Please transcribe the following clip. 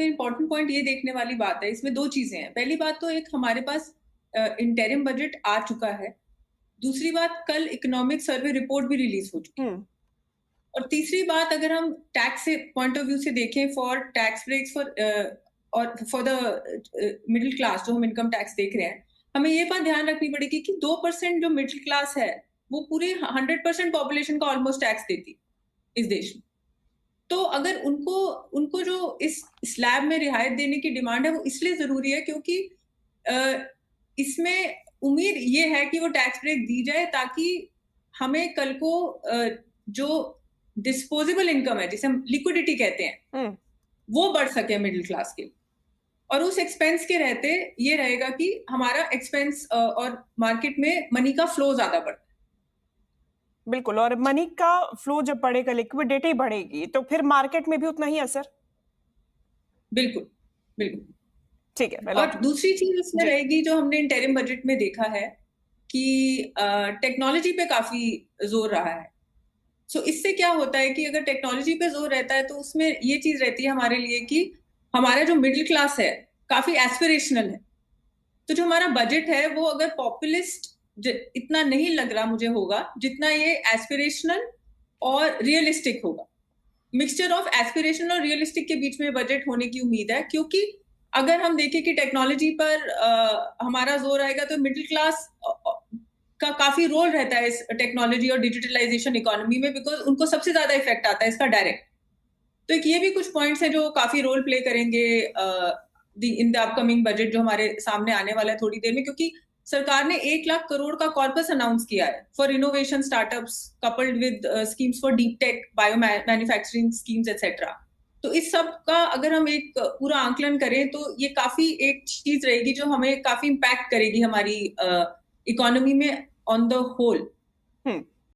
इसमें important point ये देखने वाली बात है, इसमें दो चीजें हैं। पहली बात तो एक हमारे पास इंटरिम बजट आ चुका है। दूसरी बात, कल इकोनॉमिक सर्वे रिपोर्ट भी रिलीज हो चुकी है। और तीसरी बात, अगर हम टैक्स से पॉइंट ऑफ व्यू से देखें, फॉर टैक्स ब्रेक्स फॉर और फॉर द मिडिल क्लास, जो हम इनकम टैक्स देख रहे हैं, हमें ये बात ध्यान रखनी पड़ेगी कि 2% जो मिडिल क्लास है वो पूरे 100% पॉपुलेशन का ऑलमोस्ट टैक्स देती इस देश में। तो अगर उनको उनको जो इस स्लैब में रियायत देने की डिमांड है, वो इसलिए जरूरी है क्योंकि इसमें उम्मीद ये है कि वो टैक्स ब्रेक दी जाए ताकि हमें कल को जो डिस्पोजेबल इनकम है, जिसे हम लिक्विडिटी कहते हैं, वो बढ़ सके मिडिल क्लास के। और उस एक्सपेंस के रहते ये रहेगा कि हमारा एक्सपेंस और मार्केट में मनी का फ्लो ज्यादा बढ़ता है। बिल्कुल, और मनी का फ्लो जब बढ़ेगा, लिक्विडिटी बढ़ेगी, तो फिर मार्केट में भी उतना ही असर। बिल्कुल बिल्कुल। ठीक है। और दूसरी चीज इसमें रहेगी जो हमने इंटरिम बजट में देखा है कि टेक्नोलॉजी पे काफी जोर रहा है। सो इससे क्या होता है कि अगर टेक्नोलॉजी पे जोर रहता है तो उसमें ये चीज रहती है हमारे लिए कि हमारा जो मिडिल क्लास है काफी एस्पिरेशनल है। तो जो हमारा बजट है वो अगर पॉपुलिस्ट इतना नहीं लग रहा मुझे होगा जितना ये एस्पिरेशनल और रियलिस्टिक होगा। मिक्सचर ऑफ एस्पिरेशनल और रियलिस्टिक के बीच में बजट होने की उम्मीद है, क्योंकि अगर हम देखें कि टेक्नोलॉजी पर हमारा जोर आएगा तो मिडिल क्लास का काफी रोल रहता है इस टेक्नोलॉजी और डिजिटलाइजेशन इकोनॉमी में, बिकॉज उनको सबसे ज्यादा इफेक्ट आता है इसका डायरेक्ट। तो एक ये भी कुछ पॉइंट्स हैं जो काफी रोल प्ले करेंगे इन द अपकमिंग बजट जो हमारे सामने आने वाला है थोड़ी देर में, क्योंकि सरकार ने 1 लाख करोड़ का कॉर्पस अनाउंस किया है for innovation startups coupled with schemes for deep tech, bio manufacturing schemes etcetera. तो इस सब का अगर हम एक पूरा आंकलन करें तो ये काफी एक चीज रहेगी जो हमें काफी इम्पैक्ट करेगी हमारी इकोनॉमी में ऑन द होल।